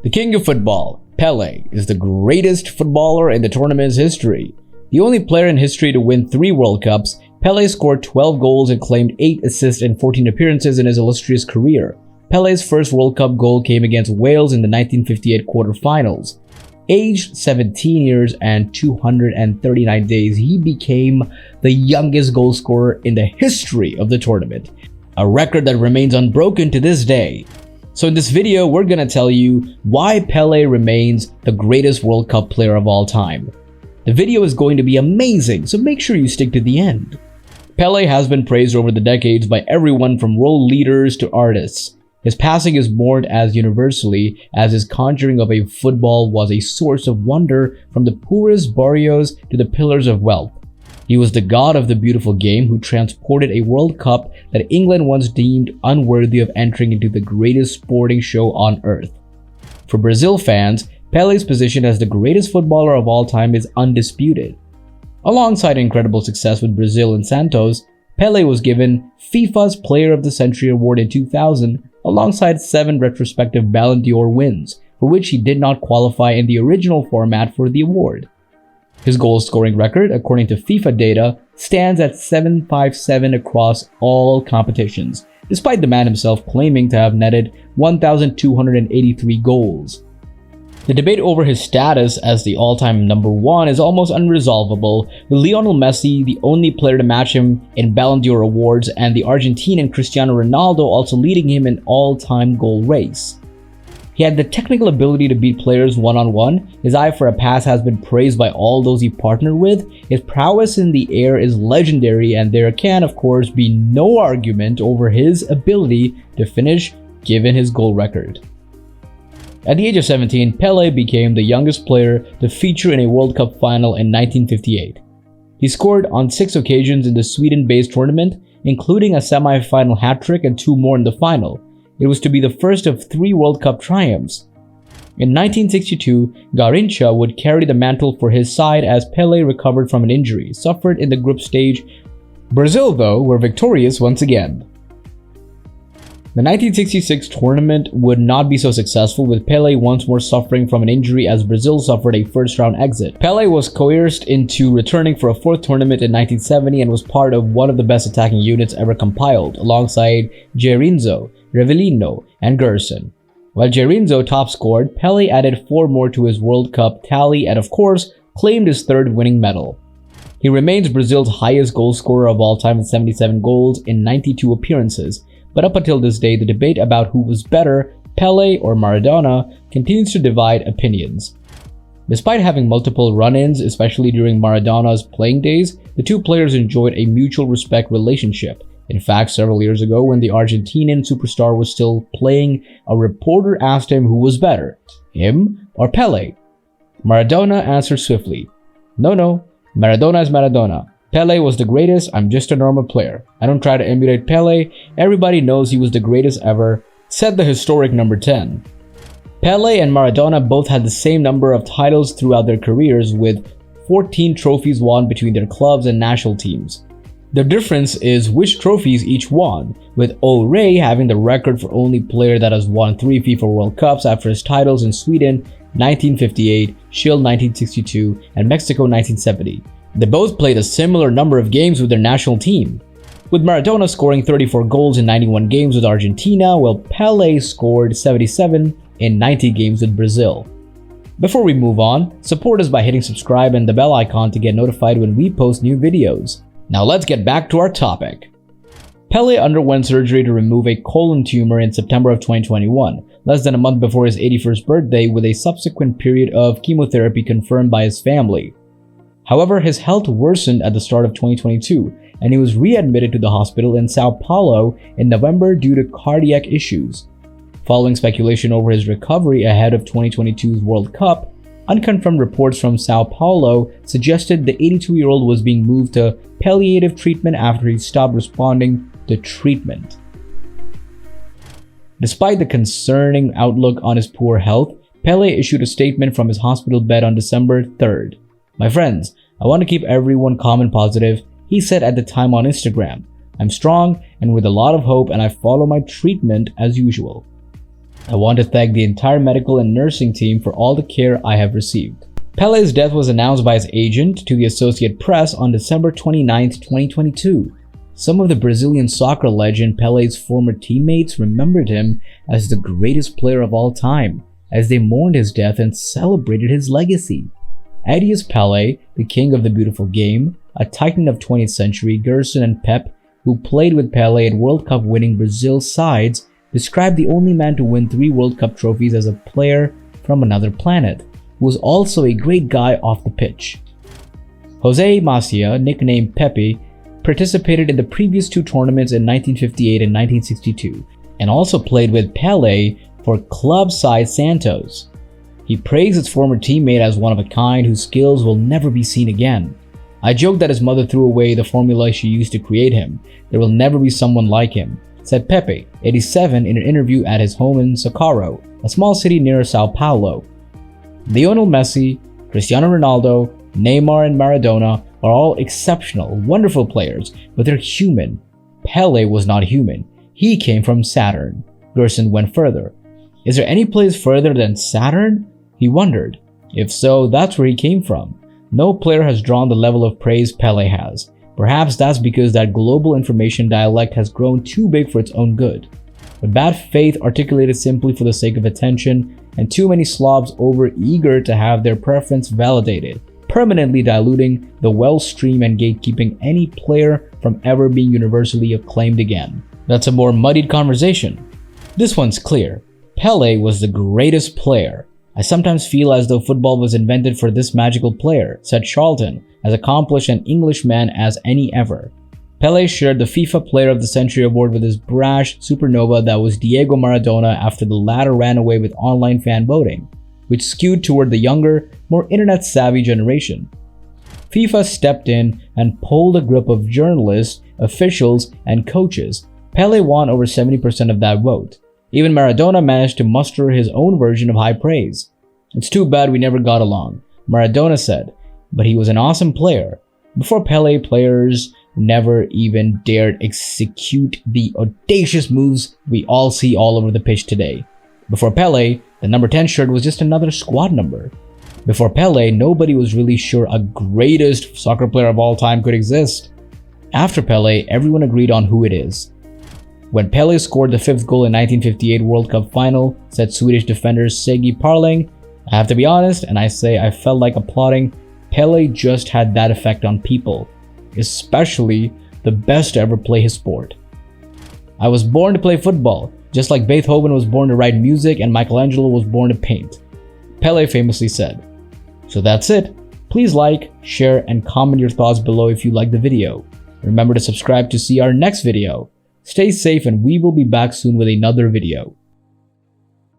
The king of football, Pele, is the greatest footballer in the tournament's history. The only player in history to win 3 World Cups, Pele scored 12 goals and claimed 8 assists in 14 appearances in his illustrious career. Pele's first World Cup goal came against Wales in the 1958 quarterfinals. Aged 17 years and 239 days, he became the youngest goal scorer in the history of the tournament, a record that remains unbroken to this day. So in this video, we're gonna tell you why Pele remains the greatest World Cup player of all time. The video is going to be amazing, so make sure you stick to the end. Pele has been praised over the decades by everyone from world leaders to artists. His passing is mourned as universally as his conjuring of a football was a source of wonder from the poorest barrios to the pillars of wealth. He was the god of the beautiful game who transported a World Cup that England once deemed unworthy of entering into the greatest sporting show on earth. For Brazil fans, Pele's position as the greatest footballer of all time is undisputed. Alongside incredible success with Brazil and Santos, Pele was given FIFA's Player of the Century award in 2000 alongside 7 retrospective Ballon d'Or wins, for which he did not qualify in the original format for the award. His goal-scoring record, according to FIFA data, stands at 757 across all competitions, despite the man himself claiming to have netted 1,283 goals. The debate over his status as the all-time #1 is almost unresolvable, with Lionel Messi the only player to match him in Ballon d'Or awards and the Argentinian Cristiano Ronaldo also leading him in all-time goal race. He had the technical ability to beat players one-on-one, his eye for a pass has been praised by all those he partnered with, his prowess in the air is legendary, and there can of course be no argument over his ability to finish given his goal record. At the age of 17, Pele became the youngest player to feature in a World Cup final in 1958. He scored on 6 occasions in the Sweden-based tournament, including a semi-final hat-trick and 2 more in the final. It was to be the first of 3 World Cup triumphs. In 1962, Garrincha would carry the mantle for his side as Pele recovered from an injury suffered in the group stage. Brazil, though, were victorious once again. The 1966 tournament would not be so successful, with Pele once more suffering from an injury as Brazil suffered a first-round exit. Pele was coerced into returning for a 4th tournament in 1970 and was part of one of the best attacking units ever compiled, alongside Geirinzo, Revellino, and Gerson. While Geirinzo top-scored, Pele added 4 more to his World Cup tally and of course claimed his 3rd winning medal. He remains Brazil's highest goal scorer of all time with 77 goals in 92 appearances. But up until this day, the debate about who was better, Pele or Maradona, continues to divide opinions. Despite having multiple run-ins, especially during Maradona's playing days, the 2 players enjoyed a mutual respect relationship. In fact, several years ago, when the Argentinian superstar was still playing, a reporter asked him who was better, him or Pele. Maradona answered swiftly, "No, Maradona is Maradona. Pele was the greatest, I'm just a normal player. I don't try to emulate Pele, everybody knows he was the greatest ever," said the historic number 10. Pele and Maradona both had the same number of titles throughout their careers, with 14 trophies won between their clubs and national teams. The difference is which trophies each won, with O'Reilly having the record for only player that has won 3 FIFA World Cups after his titles in Sweden 1958, Chile 1962, and Mexico 1970. They both played a similar number of games with their national team, with Maradona scoring 34 goals in 91 games with Argentina, while Pele scored 77 in 90 games with Brazil. Before we move on, support us by hitting subscribe and the bell icon to get notified when we post new videos. Now let's get back to our topic. Pele underwent surgery to remove a colon tumor in September of 2021, less than a month before his 81st birthday, with a subsequent period of chemotherapy confirmed by his family. However, his health worsened at the start of 2022, and he was readmitted to the hospital in Sao Paulo in November due to cardiac issues. Following speculation over his recovery ahead of 2022's World Cup, unconfirmed reports from Sao Paulo suggested the 82-year-old was being moved to palliative treatment after he stopped responding to treatment. Despite the concerning outlook on his poor health, Pele issued a statement from his hospital bed on December 3rd. "My friends, I want to keep everyone calm and positive," he said at the time on Instagram. "I'm strong and with a lot of hope, and I follow my treatment as usual." I want to thank the entire medical and nursing team for all the care I have received. Pele's death was announced by his agent to the Associated Press on December 29, 2022. Some of the Brazilian soccer legend Pele's former teammates remembered him as the greatest player of all time, as they mourned his death and celebrated his legacy. Adios Pele, the king of the beautiful game, a titan of 20th century, Gerson and Pep, who played with Pele at World Cup winning Brazil sides, described the only man to win 3 World Cup trophies as a player from another planet, who was also a great guy off the pitch. Jose Macia, nicknamed Pepe, participated in the previous 2 tournaments in 1958 and 1962, and also played with Pele for club side Santos. He praised his former teammate as one of a kind whose skills will never be seen again. I joked that his mother threw away the formula she used to create him. There will never be someone like him, said Pepe, 87, in an interview at his home in Socorro, a small city near Sao Paulo. Lionel Messi, Cristiano Ronaldo, Neymar and Maradona are all exceptional, wonderful players, but they're human. Pele was not human. He came from Saturn. Gerson went further. Is there any place further than Saturn? He wondered. If so, that's where he came from. No player has drawn the level of praise Pele has. Perhaps that's because that global information dialect has grown too big for its own good. But bad faith articulated simply for the sake of attention, and too many slobs over-eager to have their preference validated, permanently diluting the well-stream and gatekeeping any player from ever being universally acclaimed again. That's a more muddied conversation. This one's clear. Pele was the greatest player. I sometimes feel as though football was invented for this magical player, said Charlton, as accomplished an Englishman as any ever. Pele shared the FIFA Player of the Century award with his brash supernova that was Diego Maradona after the latter ran away with online fan voting, which skewed toward the younger, more internet-savvy generation. FIFA stepped in and polled a group of journalists, officials, and coaches. Pele won over 70% of that vote. Even Maradona managed to muster his own version of high praise. It's too bad we never got along, Maradona said, but he was an awesome player. Before Pele, players never even dared execute the audacious moves we all see all over the pitch today. Before Pele, the number 10 shirt was just another squad number. Before Pele, nobody was really sure a greatest soccer player of all time could exist. After Pele, everyone agreed on who it is. When Pele scored the 5th goal in 1958 World Cup final, said Swedish defender Segi Parling, I have to be honest, and I say I felt like applauding. Pele just had that effect on people, especially the best to ever play his sport. I was born to play football, just like Beethoven was born to write music and Michelangelo was born to paint, Pele famously said. So that's it. Please like, share, and comment your thoughts below if you liked the video. Remember to subscribe to see our next video. Stay safe and we will be back soon with another video.